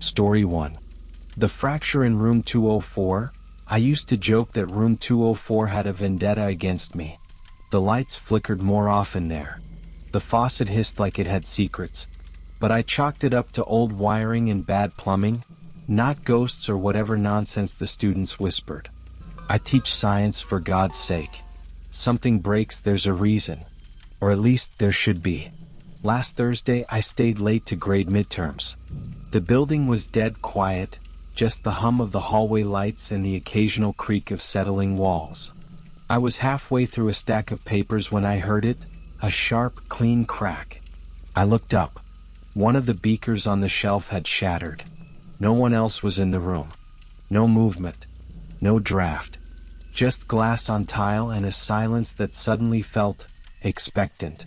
Story 1. The fracture in room 204. I used to joke that room 204 had a vendetta against me. The lights flickered more often there. The faucet hissed like it had secrets. But I chalked it up to old wiring and bad plumbing, not ghosts or whatever nonsense the students whispered. I teach science, for God's sake. Something breaks, there's a reason. Or at least there should be. Last Thursday I stayed late to grade midterms. The building was dead quiet, just the hum of the hallway lights and the occasional creak of settling walls. I was halfway through a stack of papers when I heard it, a sharp, clean crack. I looked up. One of the beakers on the shelf had shattered. No one else was in the room. No movement. No draft. Just glass on tile and a silence that suddenly felt expectant.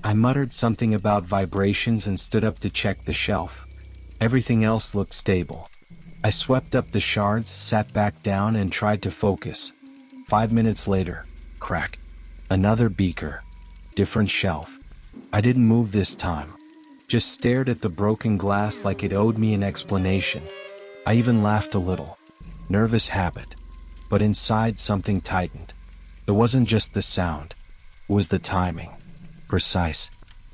I muttered something about vibrations and stood up to check the shelf. Everything else looked stable. I swept up the shards, sat back down and tried to focus. 5 minutes later, crack. Another beaker. Different shelf. I didn't move this time. Just stared at the broken glass like it owed me an explanation. I even laughed a little. Nervous habit. But inside something tightened. It wasn't just the sound. It was the timing. Precise.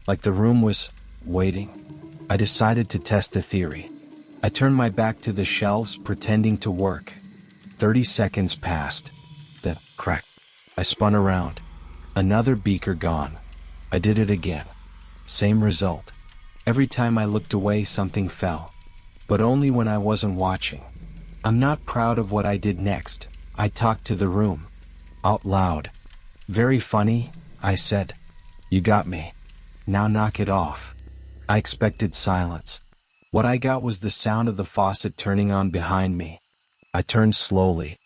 Like the room was waiting. I decided to test a theory. I turned my back to the shelves, pretending to work. 30 seconds passed. Then, crack. I spun around. Another beaker gone. I did it again. Same result. Every time I looked away, something fell. But only when I wasn't watching. I'm not proud of what I did next. I talked to the room. Out loud. Very funny, I said. You got me. Now knock it off. I expected silence. What I got was the sound of the faucet turning on behind me. I turned slowly.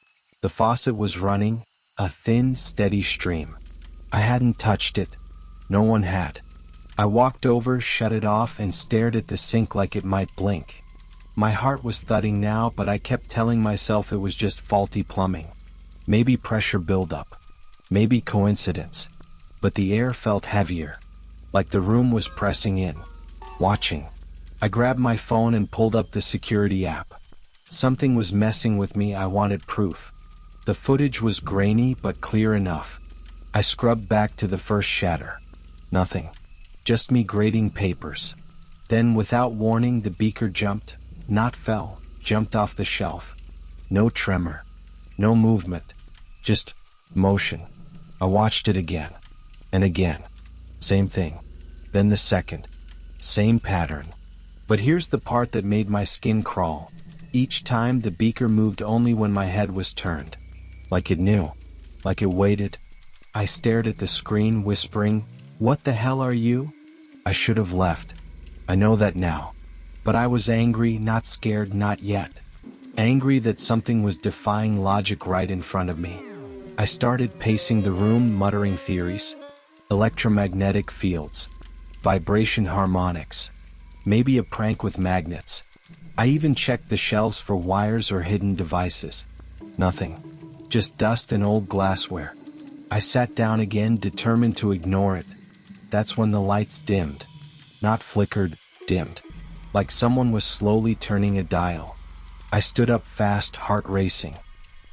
The faucet was running, a thin, steady stream. I hadn't touched it. No one had. I walked over, shut it off, and stared at the sink like it might blink. My heart was thudding now, but I kept telling myself it was just faulty plumbing. Maybe pressure buildup. Maybe coincidence. But the air felt heavier. Like the room was pressing in. Watching. I grabbed my phone and pulled up the security app. Something was messing with me. I wanted proof. The footage was grainy but clear enough. I scrubbed back to the first shatter. Nothing. Just me grading papers. Then, without warning, the beaker jumped. Not fell. Jumped off the shelf. No tremor. No movement. Just motion. I watched it again. And again. Same thing. Then the second. Same pattern. But here's the part that made my skin crawl. Each time the beaker moved only when my head was turned. Like it knew. Like it waited. I stared at the screen, whispering, "What the hell are you?" I should have left. I know that now. But I was angry, not scared, not yet. Angry that something was defying logic right in front of me. I started pacing the room, muttering theories. Electromagnetic fields. Vibration harmonics. Maybe a prank with magnets. I even checked the shelves for wires or hidden devices. Nothing. Just dust and old glassware. I sat down again, determined to ignore it. That's when the lights dimmed. Not flickered, dimmed. Like someone was slowly turning a dial. I stood up fast, heart racing.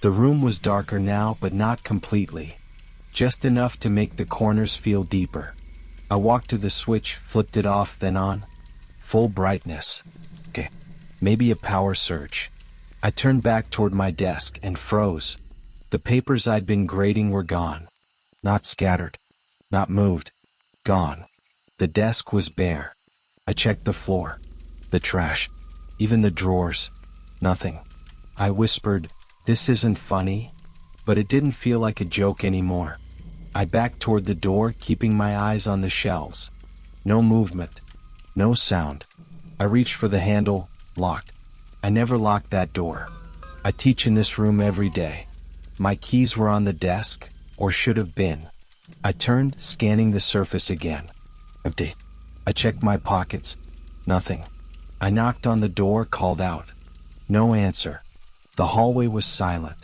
The room was darker now, but not completely. Just enough to make the corners feel deeper. I walked to the switch, flipped it off, then on. Full brightness. Okay. Maybe a power surge. I turned back toward my desk and froze. The papers I'd been grading were gone. Not scattered. Not moved. Gone. The desk was bare. I checked the floor. The trash. Even the drawers. Nothing. I whispered, "This isn't funny." But it didn't feel like a joke anymore. I backed toward the door, keeping my eyes on the shelves. No movement. No sound. I reached for the handle, locked. I never locked that door. I teach in this room every day. My keys were on the desk, or should have been. I turned, scanning the surface again. Empty. I checked my pockets. Nothing. I knocked on the door, called out. No answer. The hallway was silent.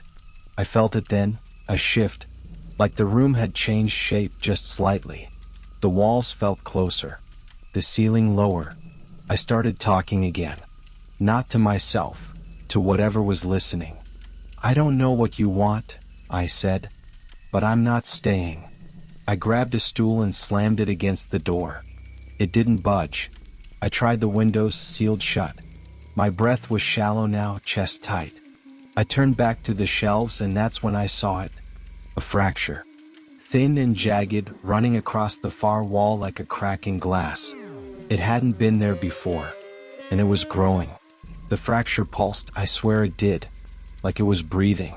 I felt it then, a shift, like the room had changed shape just slightly. The walls felt closer. The ceiling lower. I started talking again. Not to myself, to whatever was listening. "I don't know what you want," I said, "but I'm not staying." I grabbed a stool and slammed it against the door. It didn't budge. I tried the windows, sealed shut. My breath was shallow now, chest tight. I turned back to the shelves, and that's when I saw it. A fracture. Thin and jagged, running across the far wall like a crack in glass. It hadn't been there before, and it was growing. The fracture pulsed, I swear it did, like it was breathing.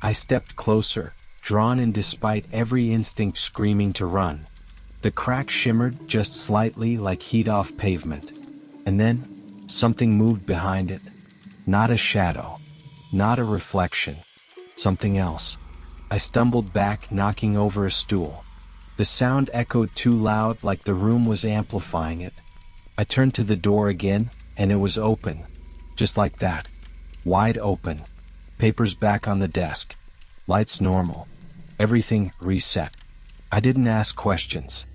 I stepped closer, drawn in despite every instinct screaming to run. The crack shimmered just slightly like heat off pavement. And then, something moved behind it. Not a shadow. Not a reflection. Something else. I stumbled back, knocking over a stool. The sound echoed too loud, like the room was amplifying it. I turned to the door again, and it was open. Just like that. Wide open. Papers back on the desk. Lights normal. Everything reset. I didn't ask questions.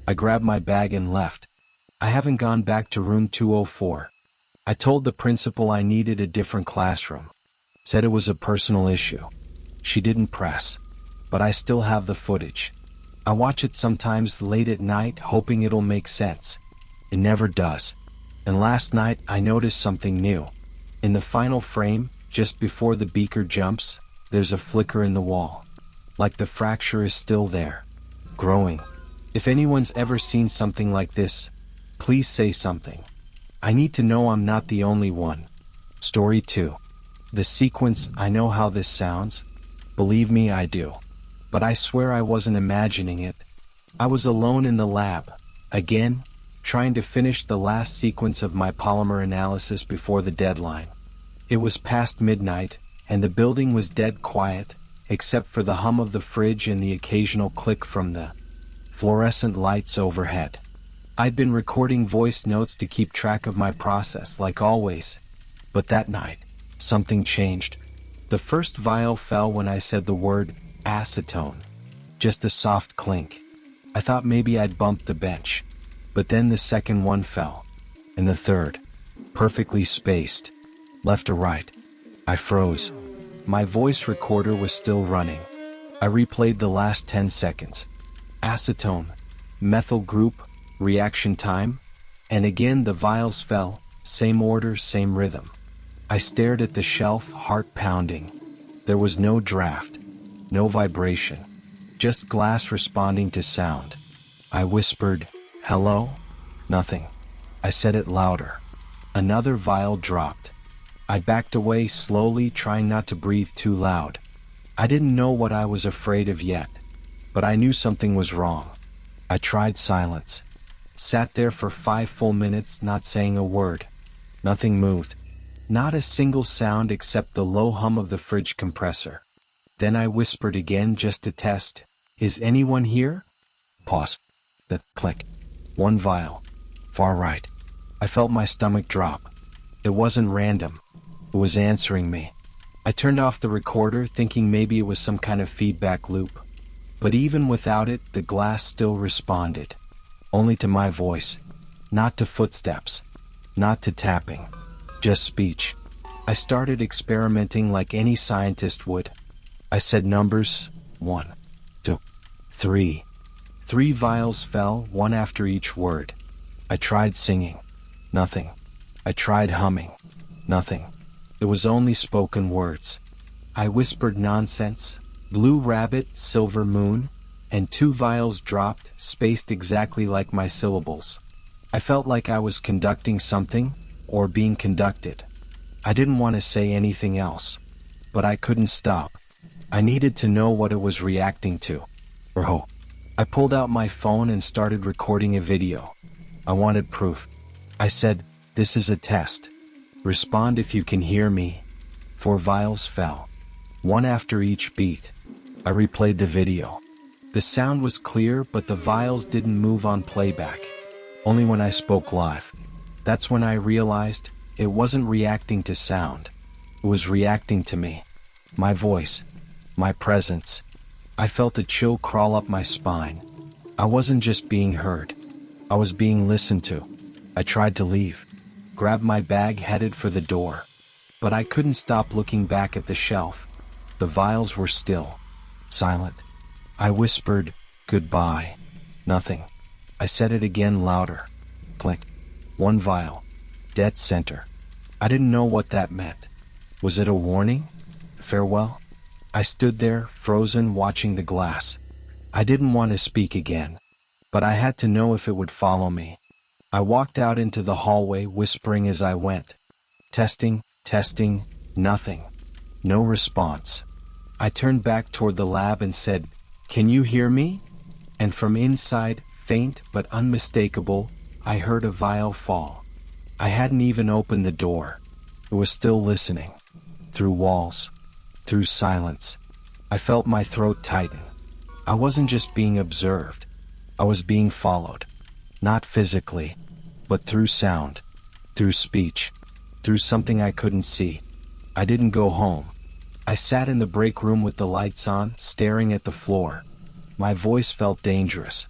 I grabbed my bag and left. I haven't gone back to room 204. I told the principal I needed a different classroom. Said it was a personal issue. She didn't press. But I still have the footage. I watch it sometimes late at night, hoping it'll make sense. It never does. And last night I noticed something new. In the final frame, just before the beaker jumps, there's a flicker in the wall. Like the fracture is still there. Growing. If anyone's ever seen something like this, please say something. I need to know I'm not the only one. Story 2. The sequence. I know how this sounds. Believe me, I do. But I swear I wasn't imagining it. I was alone in the lab, again, trying to finish the last sequence of my polymer analysis before the deadline. It was past midnight, and the building was dead quiet, except for the hum of the fridge and the occasional click from the fluorescent lights overhead. I'd been recording voice notes to keep track of my process, like always. But that night, something changed. The first vial fell when I said the word acetone. Just a soft clink. I thought maybe I'd bumped the bench. But then the second one fell. And the third. Perfectly spaced. Left to right. I froze. My voice recorder was still running. I replayed the last 10 seconds. Acetone. Methyl group. Reaction time. And again the vials fell. Same order, same rhythm. I stared at the shelf, heart pounding. There was no draft. No vibration. Just glass responding to sound. I whispered, "Hello?" Nothing. I said it louder. Another vial dropped. I backed away slowly, trying not to breathe too loud. I didn't know what I was afraid of yet, but I knew something was wrong. I tried silence. Sat there for 5 full minutes, not saying a word. Nothing moved. Not a single sound except the low hum of the fridge compressor. Then I whispered again just to test, "Is anyone here?" Pause. The click. One vial. Far right. I felt my stomach drop. It wasn't random. It was answering me. I turned off the recorder, thinking maybe it was some kind of feedback loop. But even without it, the glass still responded. Only to my voice. Not to footsteps. Not to tapping. Just speech. I started experimenting like any scientist would. I said numbers. 1, 2, 3. 3 vials fell, one after each word. I tried singing. Nothing. I tried humming. Nothing. It was only spoken words. I whispered nonsense. Blue rabbit, silver moon, and 2 vials dropped, spaced exactly like my syllables. I felt like I was conducting something, or being conducted. I didn't want to say anything else. But I couldn't stop. I needed to know what it was reacting to. Oh. I pulled out my phone and started recording a video. I wanted proof. I said, "This is a test. Respond if you can hear me." 4 vials fell. One after each beat. I replayed the video. The sound was clear, but the vials didn't move on playback. Only when I spoke live. That's when I realized it wasn't reacting to sound. It was reacting to me. My voice. My presence. I felt a chill crawl up my spine. I wasn't just being heard. I was being listened to. I tried to leave. grabbed my bag, headed for the door. But I couldn't stop looking back at the shelf. The vials were still. Silent. I whispered, "Goodbye." Nothing. I said it again, louder. Clink. One vial. Dead center. I didn't know what that meant. Was it a warning? Farewell? I stood there, frozen, watching the glass. I didn't want to speak again, but I had to know if it would follow me. I walked out into the hallway, whispering as I went. Testing, testing, nothing. No response. I turned back toward the lab and said, "Can you hear me?" And from inside, faint but unmistakable, I heard a vial fall. I hadn't even opened the door. It was still listening. Through walls. Through silence. I felt my throat tighten. I wasn't just being observed. I was being followed. Not physically, but through sound. Through speech. Through something I couldn't see. I didn't go home. I sat in the break room with the lights on, staring at the floor. My voice felt dangerous.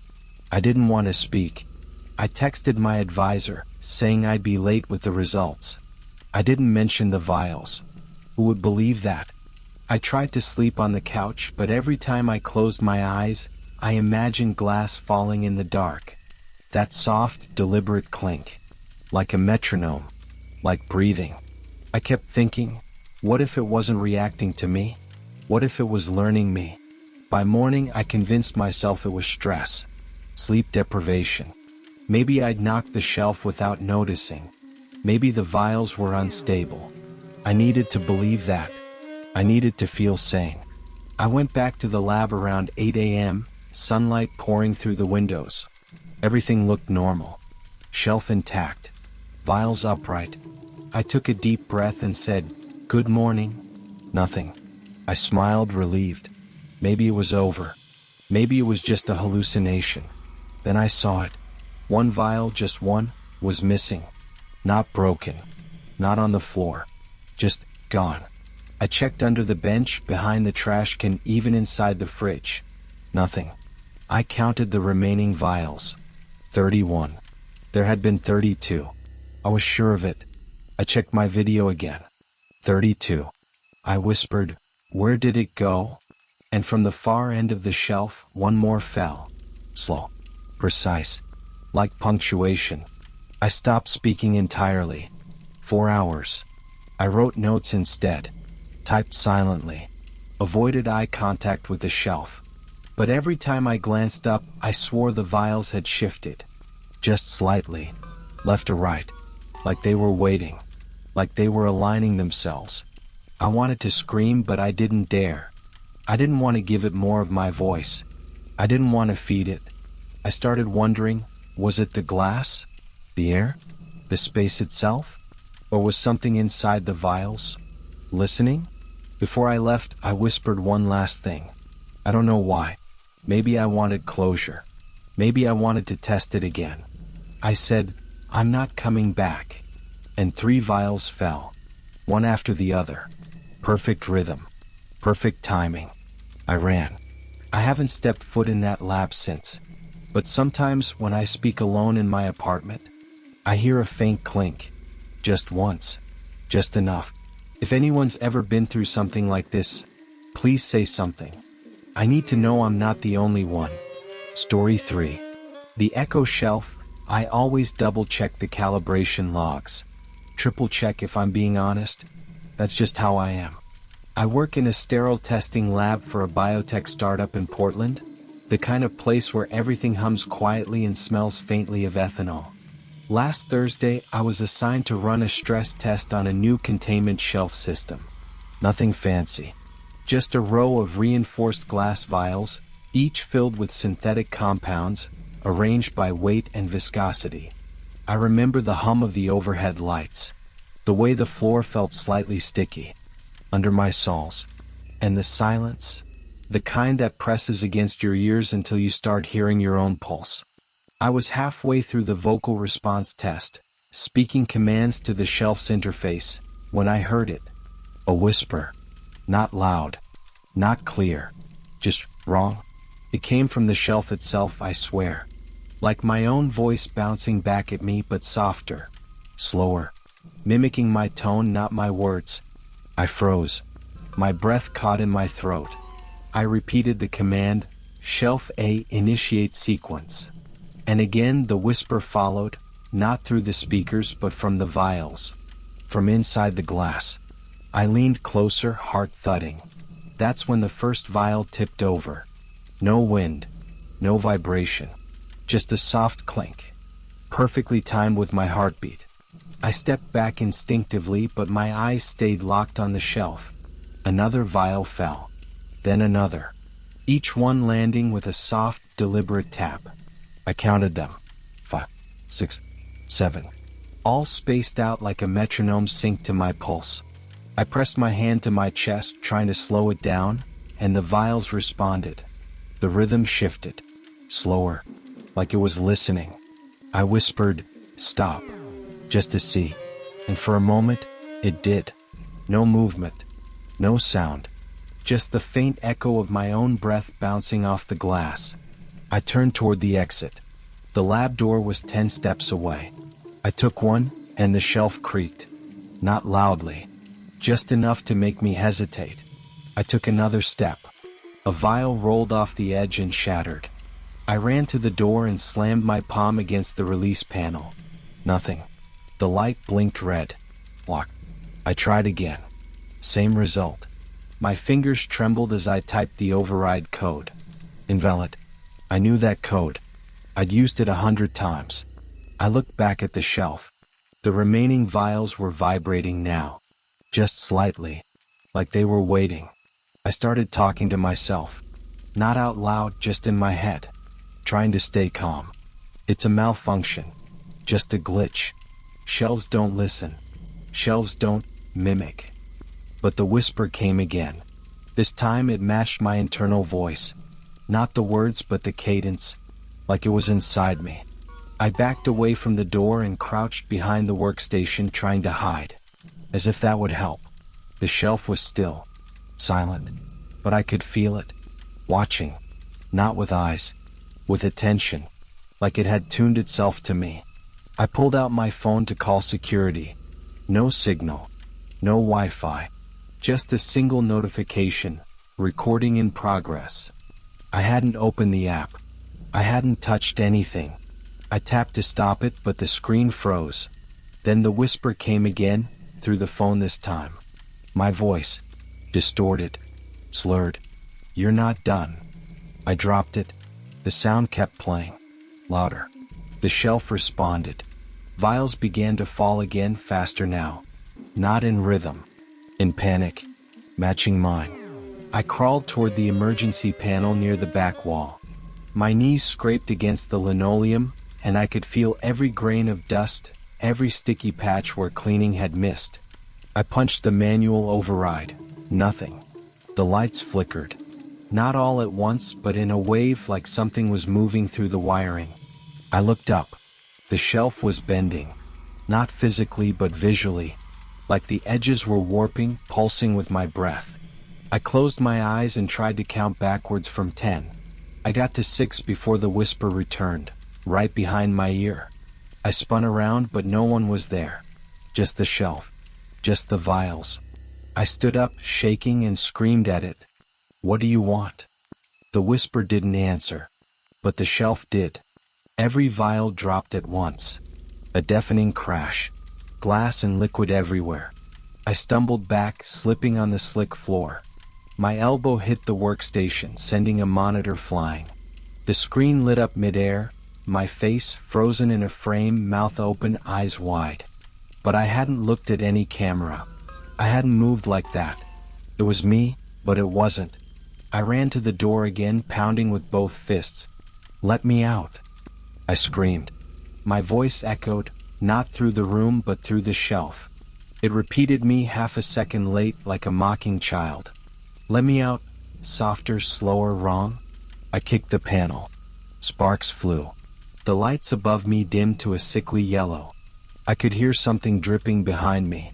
I didn't want to speak. I texted my advisor, saying I'd be late with the results. I didn't mention the vials. Who would believe that? I tried to sleep on the couch, but every time I closed my eyes, I imagined glass falling in the dark. That soft, deliberate clink. Like a metronome. Like breathing. I kept thinking, what if it wasn't reacting to me? What if it was learning me? By morning, I convinced myself it was stress. Sleep deprivation. Maybe I'd knocked the shelf without noticing. Maybe the vials were unstable. I needed to believe that. I needed to feel sane. I went back to the lab around 8 a.m., sunlight pouring through the windows. Everything looked normal. Shelf intact. Vials upright. I took a deep breath and said, "Good morning." Nothing. I smiled, relieved. Maybe it was over. Maybe it was just a hallucination. Then I saw it. One vial, just one, was missing. Not broken. Not on the floor. Just gone. I checked under the bench, behind the trash can, even inside the fridge. Nothing. I counted the remaining vials. 31. There had been 32. I was sure of it. I checked my video again. 32. I whispered, "Where did it go?" And from the far end of the shelf, one more fell. Slow. Precise. Like punctuation. I stopped speaking entirely. 4 hours. I wrote notes instead. Typed silently. Avoided eye contact with the shelf. But every time I glanced up, I swore the vials had shifted. Just slightly. Left or right. Like they were waiting. Like they were aligning themselves. I wanted to scream, but I didn't dare. I didn't want to give it more of my voice. I didn't want to feed it. I started wondering, was it the glass? The air? The space itself? Or was something inside the vials? Listening? Before I left, I whispered one last thing. I don't know why. Maybe I wanted closure. Maybe I wanted to test it again. I said, "I'm not coming back." And 3 vials fell. One after the other. Perfect rhythm. Perfect timing. I ran. I haven't stepped foot in that lab since. But sometimes when I speak alone in my apartment, I hear a faint clink. Just once. Just enough. If anyone's ever been through something like this, please say something. I need to know I'm not the only one. Story 3. The Echo Shelf. I always double-check the calibration logs. Triple-check if I'm being honest. That's just how I am. I work in a sterile testing lab for a biotech startup in Portland, the kind of place where everything hums quietly and smells faintly of ethanol. Last Thursday, I was assigned to run a stress test on a new containment shelf system. Nothing fancy. Just a row of reinforced glass vials, each filled with synthetic compounds, arranged by weight and viscosity. I remember the hum of the overhead lights. The way the floor felt slightly sticky. Under my soles. And the silence. The kind that presses against your ears until you start hearing your own pulse. I was halfway through the vocal response test, speaking commands to the shelf's interface, when I heard it. A whisper. Not loud. Not clear. Just wrong. It came from the shelf itself, I swear. Like my own voice bouncing back at me, but softer. Slower. mimicking my tone, not my words. I froze. My breath caught in my throat. I repeated the command, "Shelf A, initiate sequence." And again the whisper followed, not through the speakers but from the vials. From inside the glass. I leaned closer, heart thudding. That's when the first vial tipped over. No wind, no vibration, just a soft clink. Perfectly timed with my heartbeat. I stepped back instinctively, but my eyes stayed locked on the shelf. Another vial fell. Then another. Each one landing with a soft, deliberate tap. I counted them. 5, 6, 7. All spaced out like a metronome synced to my pulse. I pressed my hand to my chest, trying to slow it down, and the vials responded. The rhythm shifted. Slower. Like it was listening. I whispered, "Stop." Just to see. And for a moment, it did. No movement. No sound. Just the faint echo of my own breath bouncing off the glass. I turned toward the exit. The lab door was 10 steps away. I took one, and the shelf creaked. Not loudly. Just enough to make me hesitate. I took another step. A vial rolled off the edge and shattered. I ran to the door and slammed my palm against the release panel. Nothing. The light blinked red. Locked. I tried again. Same result. My fingers trembled as I typed the override code. Invalid. I knew that code. I'd used it 100 times. I looked back at the shelf. The remaining vials were vibrating now. Just slightly. Like they were waiting. I started talking to myself. Not out loud, just in my head. Trying to stay calm. It's a malfunction. Just a glitch. Shelves don't listen. Shelves don't mimic. But the whisper came again. This time it matched my internal voice. Not the words but the cadence. Like it was inside me. I backed away from the door and crouched behind the workstation, trying to hide. As if that would help. The shelf was still. Silent. But I could feel it. Watching. Not with eyes. With attention. Like it had tuned itself to me. I pulled out my phone to call security. No signal. No Wi-Fi. Just a single notification. Recording in progress. I hadn't opened the app. I hadn't touched anything. I tapped to stop it, but the screen froze. Then the whisper came again, through the phone this time. My voice. Distorted. Slurred. "You're not done." I dropped it. The sound kept playing. Louder. The shelf responded. Vials began to fall again, faster now. Not in rhythm. In panic. Matching mine. I crawled toward the emergency panel near the back wall. My knees scraped against the linoleum, and I could feel every grain of dust, every sticky patch where cleaning had missed. I punched the manual override. Nothing. The lights flickered. Not all at once, but in a wave, like something was moving through the wiring. I looked up. The shelf was bending. Not physically, but visually. Like the edges were warping, pulsing with my breath. I closed my eyes and tried to count backwards from 10. I got to 6 before the whisper returned, right behind my ear. I spun around, but no one was there. Just the shelf. Just the vials. I stood up, shaking, and screamed at it. "What do you want?" The whisper didn't answer. But the shelf did. Every vial dropped at once. A deafening crash. Glass and liquid everywhere. I stumbled back, slipping on the slick floor. My elbow hit the workstation, sending a monitor flying. The screen lit up midair, my face frozen in a frame, mouth open, eyes wide. But I hadn't looked at any camera. I hadn't moved like that. It was me, but it wasn't. I ran to the door again, pounding with both fists. "Let me out!" I screamed. My voice echoed, not through the room but through the shelf. It repeated me half a second late, like a mocking child. "Let me out!" Softer, slower, wrong. I kicked the panel. Sparks flew. The lights above me dimmed to a sickly yellow. I could hear something dripping behind me.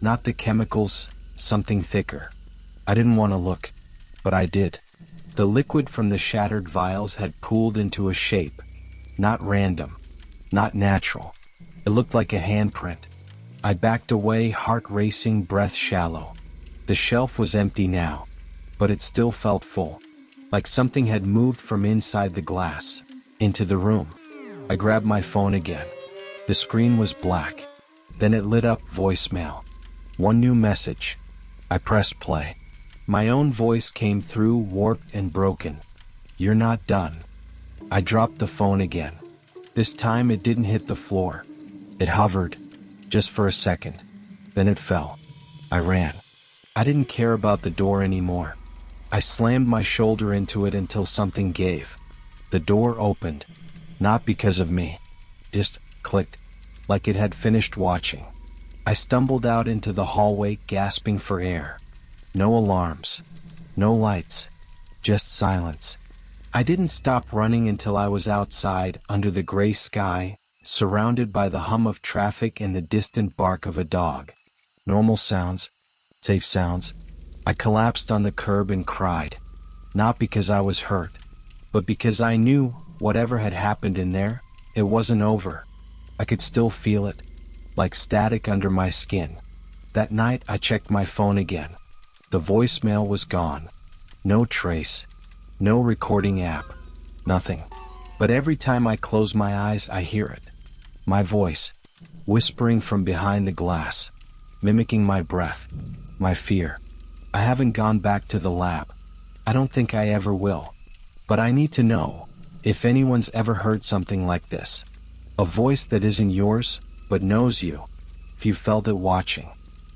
Not the chemicals, something thicker. I didn't want to look, but I did. The liquid from the shattered vials had pooled into a shape. Not random. Not natural. It looked like a handprint. I backed away, heart racing, breath shallow. The shelf was empty now, but it still felt full, like something had moved from inside the glass into the room. I grabbed my phone again. The screen was black. Then it lit up, voicemail. One new message. I pressed play. My own voice came through, warped and broken. "You're not done." I dropped the phone again. This time it didn't hit the floor. It hovered, just for a second. Then it fell. I ran. I didn't care about the door anymore. I slammed my shoulder into it until something gave. The door opened. Not because of me. Just clicked, like it had finished watching. I stumbled out into the hallway, gasping for air. No alarms. No lights. Just silence. I didn't stop running until I was outside, under the gray sky, surrounded by the hum of traffic and the distant bark of a dog. Normal sounds. Safe sounds. I collapsed on the curb and cried. Not because I was hurt, but because I knew whatever had happened in there, it wasn't over. I could still feel it, like static under my skin. That night I checked my phone again. The voicemail was gone. No trace. No recording app. Nothing. But every time I close my eyes, I hear it. My voice, whispering from behind the glass, mimicking my breath, my fear. I haven't gone back to the lab. I don't think I ever will. But I need to know if anyone's ever heard something like this. A voice that isn't yours, but knows you. If you felt it watching.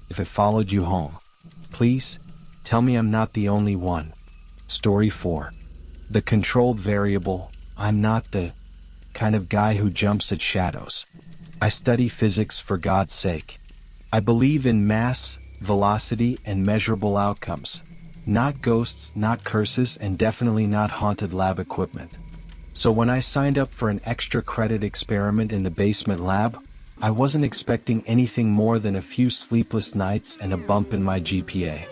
If it followed you home. Please, tell me I'm not the only one. Story 4. The controlled variable. I'm not the kind of guy who jumps at shadows. I study physics, for God's sake. I believe in mass, velocity, and measurable outcomes. Not ghosts, not curses, and definitely not haunted lab equipment. So when I signed up for an extra credit experiment in the basement lab, I wasn't expecting anything more than a few sleepless nights and a bump in my GPA.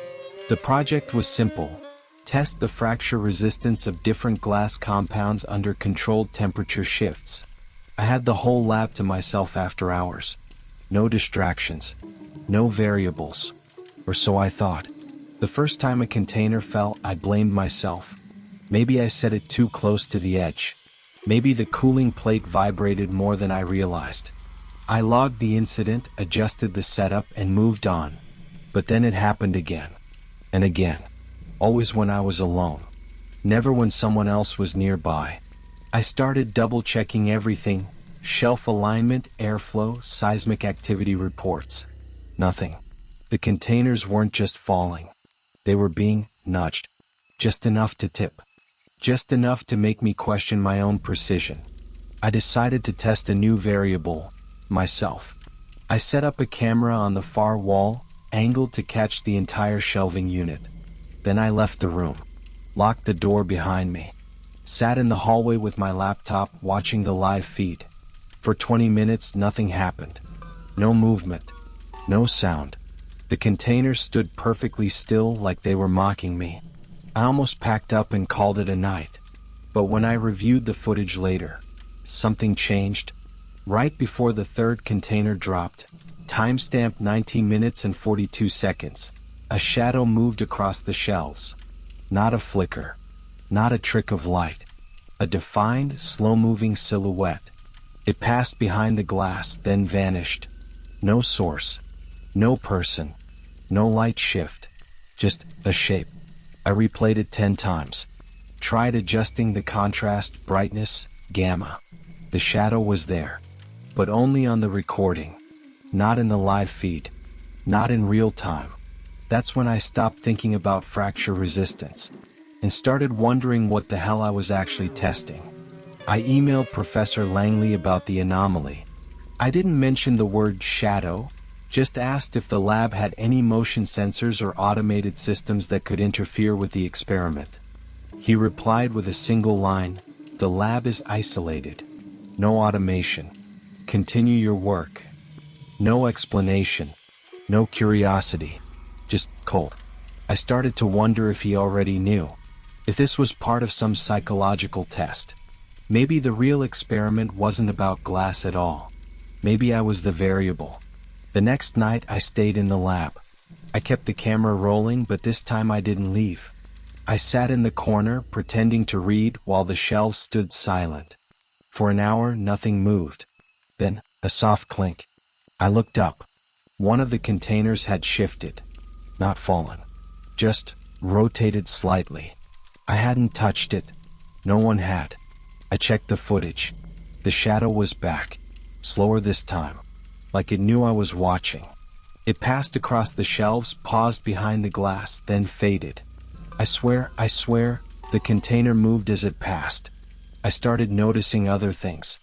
The project was simple. Test the fracture resistance of different glass compounds under controlled temperature shifts. I had the whole lab to myself after hours. No distractions. No variables. Or so I thought. The first time a container fell, I blamed myself. Maybe I set it too close to the edge. Maybe the cooling plate vibrated more than I realized. I logged the incident, adjusted the setup, and moved on. But then it happened again. And again. Always when I was alone. Never when someone else was nearby. I started double-checking everything. Shelf alignment, airflow, seismic activity reports. Nothing. The containers weren't just falling. They were being nudged. Just enough to tip. Just enough to make me question my own precision. I decided to test a new variable. Myself. I set up a camera on the far wall, angled to catch the entire shelving unit. Then I left the room. Locked the door behind me. Sat in the hallway with my laptop, watching the live feed. For 20 minutes, nothing happened. No movement. No sound. The containers stood perfectly still, like they were mocking me. I almost packed up and called it a night. But when I reviewed the footage later, something changed. Right before the third container dropped, timestamp 19 minutes and 42 seconds, a shadow moved across the shelves. Not a flicker. Not a trick of light. A defined, slow-moving silhouette. It passed behind the glass, then vanished. No source. No person. No light shift. Just a shape. I replayed it 10 times. Tried adjusting the contrast, brightness, gamma. The shadow was there. But only on the recording. Not in the live feed. Not in real time. That's when I stopped thinking about fracture resistance and started wondering what the hell I was actually testing. I emailed Professor Langley about the anomaly. I didn't mention the word shadow, just asked if the lab had any motion sensors or automated systems that could interfere with the experiment. He replied with a single line, "The lab is isolated. No automation. Continue your work." No explanation. No curiosity. Just cold. I started to wonder if he already knew. If this was part of some psychological test. Maybe the real experiment wasn't about glass at all. Maybe I was the variable. The next night I stayed in the lab. I kept the camera rolling, but this time I didn't leave. I sat in the corner, pretending to read while the shelves stood silent. For an hour, nothing moved. Then, a soft clink. I looked up. One of the containers had shifted. Not fallen. Just rotated slightly. I hadn't touched it. No one had. I checked the footage. The shadow was back. Slower this time. Like it knew I was watching. It passed across the shelves, paused behind the glass, then faded. I swear, the container moved as it passed. I started noticing other things.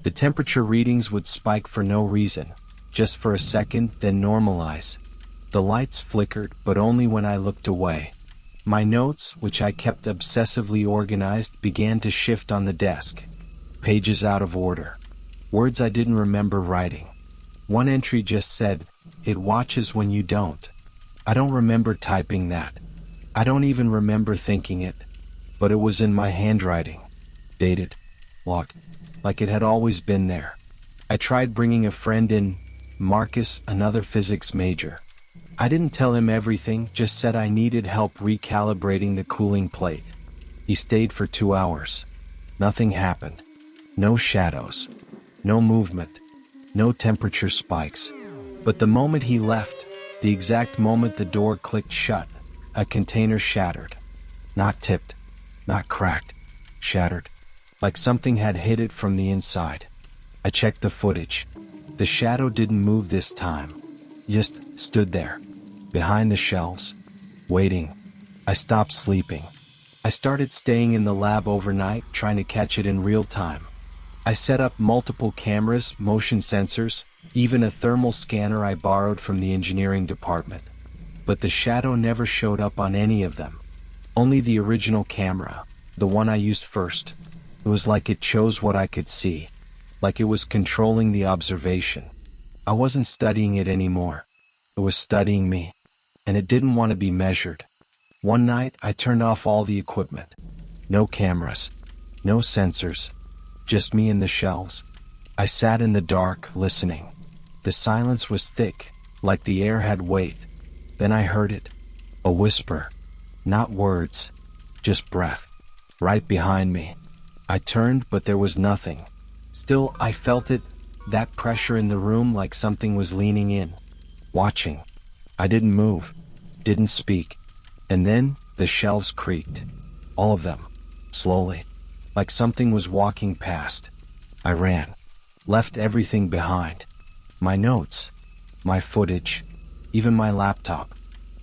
The temperature readings would spike for no reason, just for a second, then normalize. The lights flickered, but only when I looked away. My notes, which I kept obsessively organized, began to shift on the desk. Pages out of order. Words I didn't remember writing. One entry just said, "It watches when you don't." I don't remember typing that. I don't even remember thinking it. But it was in my handwriting. Dated. Locked. Like it had always been there. I tried bringing a friend in, Marcus, another physics major. I didn't tell him everything, just said I needed help recalibrating the cooling plate. He stayed for 2 hours. Nothing happened. No shadows. No movement. No temperature spikes. But the moment he left, the exact moment the door clicked shut, a container shattered. Not tipped. Not cracked. Shattered. Like something had hit it from the inside. I checked the footage. The shadow didn't move this time. Just stood there. Behind the shelves. Waiting. I stopped sleeping. I started staying in the lab overnight, trying to catch it in real time. I set up multiple cameras, motion sensors, even a thermal scanner I borrowed from the engineering department. But the shadow never showed up on any of them. Only the original camera, the one I used first. It was like it chose what I could see. Like it was controlling the observation. I wasn't studying it anymore. It was studying me. And it didn't want to be measured. One night, I turned off all the equipment. No cameras. No sensors. Just me and the shelves. I sat in the dark, listening. The silence was thick, like the air had weight. Then I heard it. A whisper. Not words. Just breath. Right behind me. I turned, but there was nothing. Still, I felt it, that pressure in the room, like something was leaning in. Watching. I didn't move. Didn't speak. And then, the shelves creaked. All of them. Slowly. Like something was walking past. I ran. Left everything behind. My notes. My footage. Even my laptop.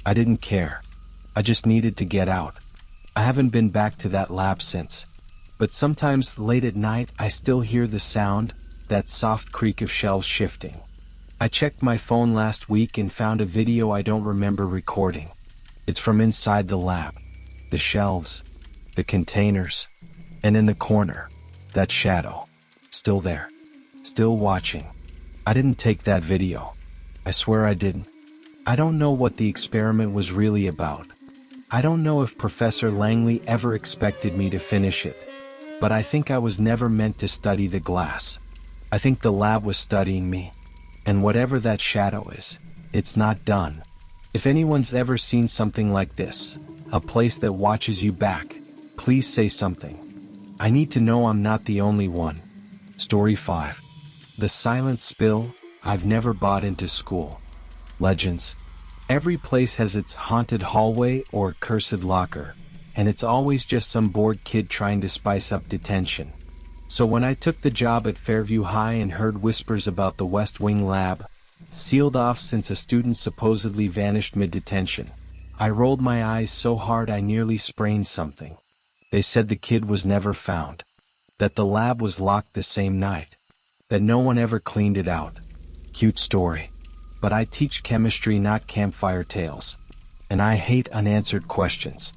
I didn't care. I just needed to get out. I haven't been back to that lab since. But sometimes late at night I still hear the sound, that soft creak of shelves shifting. I checked my phone last week and found a video I don't remember recording. It's from inside the lab. The shelves. The containers. And in the corner, that shadow. Still there. Still watching. I didn't take that video. I swear I didn't. I don't know what the experiment was really about. I don't know if Professor Langley ever expected me to finish it. But I think I was never meant to study the glass. I think the lab was studying me. And whatever that shadow is, it's not done. If anyone's ever seen something like this, a place that watches you back, please say something. I need to know I'm not the only one. Story 5. The Silent Spill. I've never bought into school. Legends. Every place has its haunted hallway or cursed locker, and it's always just some bored kid trying to spice up detention. So when I took the job at Fairview High and heard whispers about the West Wing lab, sealed off since a student supposedly vanished mid-detention, I rolled my eyes so hard I nearly sprained something. They said the kid was never found, that the lab was locked the same night, that no one ever cleaned it out. Cute story. But I teach chemistry, not campfire tales. And I hate unanswered questions.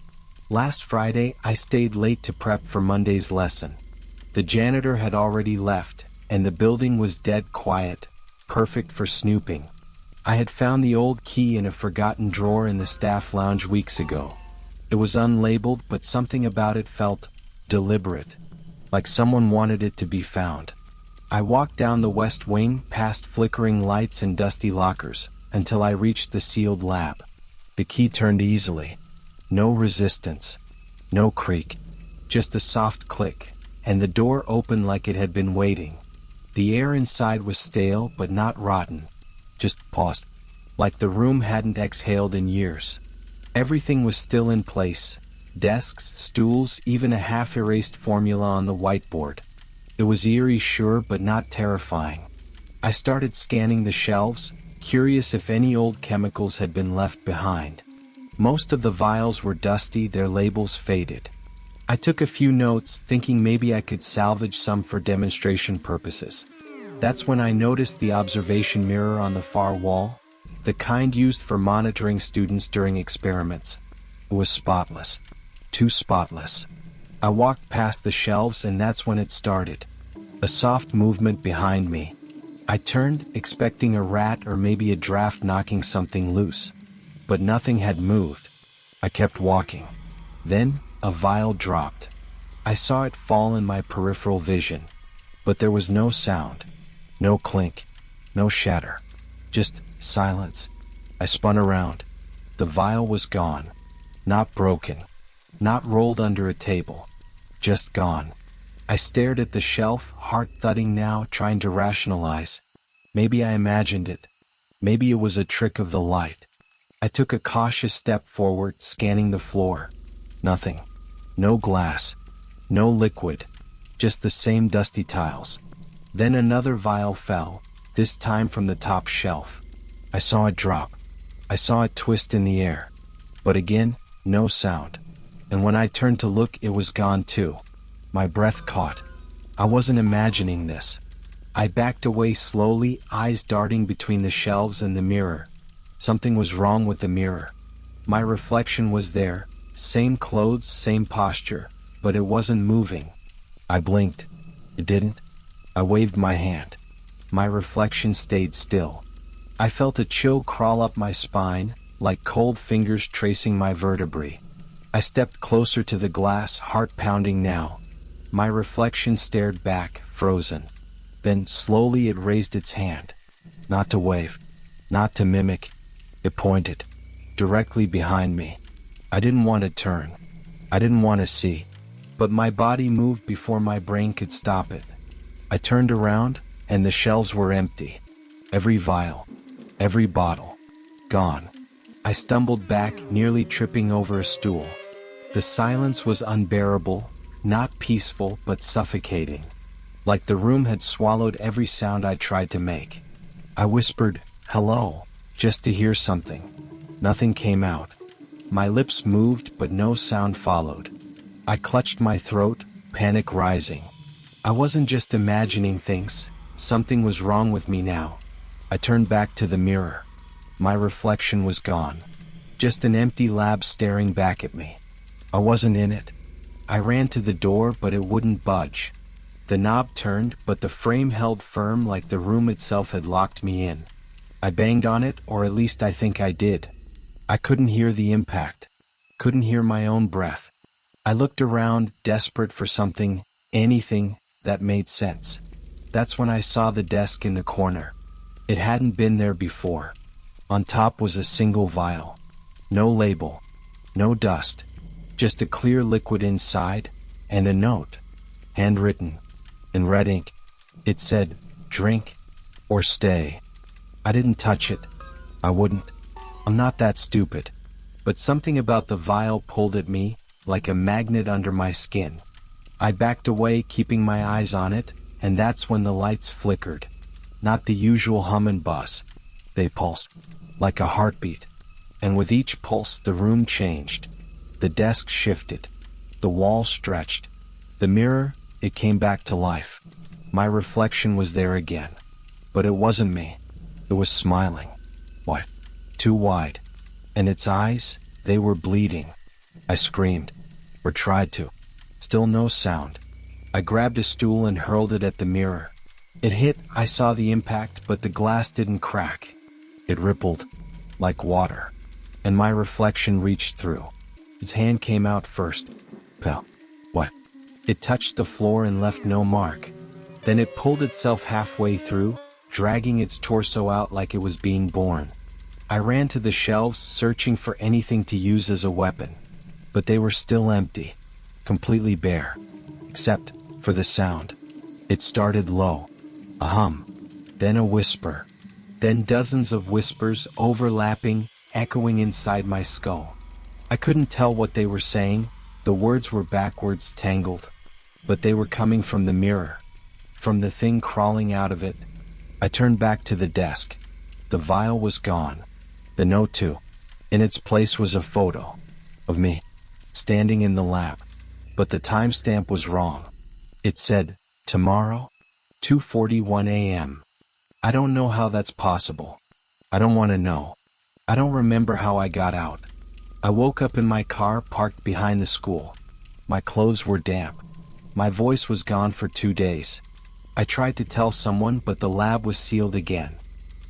Last Friday, I stayed late to prep for Monday's lesson. The janitor had already left, and the building was dead quiet, perfect for snooping. I had found the old key in a forgotten drawer in the staff lounge weeks ago. It was unlabeled, but something about it felt deliberate, like someone wanted it to be found. I walked down the west wing, past flickering lights and dusty lockers, until I reached the sealed lab. The key turned easily. No resistance. No creak. Just a soft click, and the door opened like it had been waiting. The air inside was stale but not rotten. Just paused. Like the room hadn't exhaled in years. Everything was still in place. Desks, stools, even a half-erased formula on the whiteboard. It was eerie, sure, but not terrifying. I started scanning the shelves, curious if any old chemicals had been left behind. Most of the vials were dusty, their labels faded. I took a few notes, thinking maybe I could salvage some for demonstration purposes. That's when I noticed the observation mirror on the far wall, the kind used for monitoring students during experiments. It was spotless. Too spotless. I walked past the shelves, and that's when it started. A soft movement behind me. I turned, expecting a rat or maybe a draft knocking something loose. But nothing had moved. I kept walking. Then, a vial dropped. I saw it fall in my peripheral vision. But there was no sound. No clink. No shatter. Just silence. I spun around. The vial was gone. Not broken. Not rolled under a table. Just gone. I stared at the shelf, heart thudding now, trying to rationalize. Maybe I imagined it. Maybe it was a trick of the light. I took a cautious step forward, scanning the floor. Nothing. No glass. No liquid. Just the same dusty tiles. Then another vial fell, this time from the top shelf. I saw it drop. I saw it twist in the air. But again, no sound. And when I turned to look, it was gone too. My breath caught. I wasn't imagining this. I backed away slowly, eyes darting between the shelves and the mirror. Something was wrong with the mirror. My reflection was there, same clothes, same posture, but it wasn't moving. I blinked. It didn't. I waved my hand. My reflection stayed still. I felt a chill crawl up my spine, like cold fingers tracing my vertebrae. I stepped closer to the glass, heart pounding now. My reflection stared back, frozen. Then, slowly, it raised its hand. Not to wave. Not to mimic. It pointed. Directly behind me. I didn't want to turn. I didn't want to see. But my body moved before my brain could stop it. I turned around, and the shelves were empty. Every vial. Every bottle. Gone. I stumbled back, nearly tripping over a stool. The silence was unbearable, not peaceful but suffocating. Like the room had swallowed every sound I tried to make. I whispered, "Hello," just to hear something. Nothing came out. My lips moved but no sound followed. I clutched my throat, panic rising. I wasn't just imagining things, something was wrong with me now. I turned back to the mirror. My reflection was gone. Just an empty lab staring back at me. I wasn't in it. I ran to the door, but it wouldn't budge. The knob turned, but the frame held firm, like the room itself had locked me in. I banged on it, or at least I think I did. I couldn't hear the impact. Couldn't hear my own breath. I looked around, desperate for something, anything, that made sense. That's when I saw the desk in the corner. It hadn't been there before. On top was a single vial. No label. No dust. Just a clear liquid inside, and a note. Handwritten. In red ink. It said, "Drink, or stay." I didn't touch it. I wouldn't. I'm not that stupid. But something about the vial pulled at me, like a magnet under my skin. I backed away, keeping my eyes on it, and that's when the lights flickered. Not the usual hum and buzz. They pulsed, like a heartbeat. And with each pulse, the room changed. The desk shifted. The wall stretched. The mirror, it came back to life. My reflection was there again. But it wasn't me. It was smiling. Wide. Too wide. And its eyes, they were bleeding. I screamed. Or tried to. Still no sound. I grabbed a stool and hurled it at the mirror. It hit, I saw the impact, but the glass didn't crack. It rippled. Like water. And my reflection reached through. Its hand came out first. Pell. What? It touched the floor and left no mark. Then it pulled itself halfway through, dragging its torso out like it was being born. I ran to the shelves searching for anything to use as a weapon. But they were still empty, completely bare. Except for the sound. It started low. A hum. Then a whisper. Then dozens of whispers overlapping, echoing inside my skull. I couldn't tell what they were saying. The words were backwards, tangled. But they were coming from the mirror. From the thing crawling out of it. I turned back to the desk. The vial was gone. The note too. In its place was a photo. Of me. Standing in the lab. But the timestamp was wrong. It said, tomorrow, 2:41 a.m. I don't know how that's possible. I don't want to know. I don't remember how I got out. I woke up in my car parked behind the school. My clothes were damp. My voice was gone for 2 days. I tried to tell someone, but the lab was sealed again.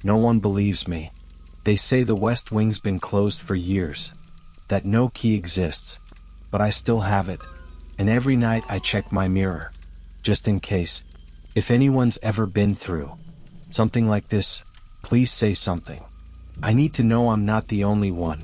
No one believes me. They say the West Wing's been closed for years. That no key exists. But I still have it. And every night I check my mirror. Just in case. If anyone's ever been through something like this, please say something. I need to know I'm not the only one.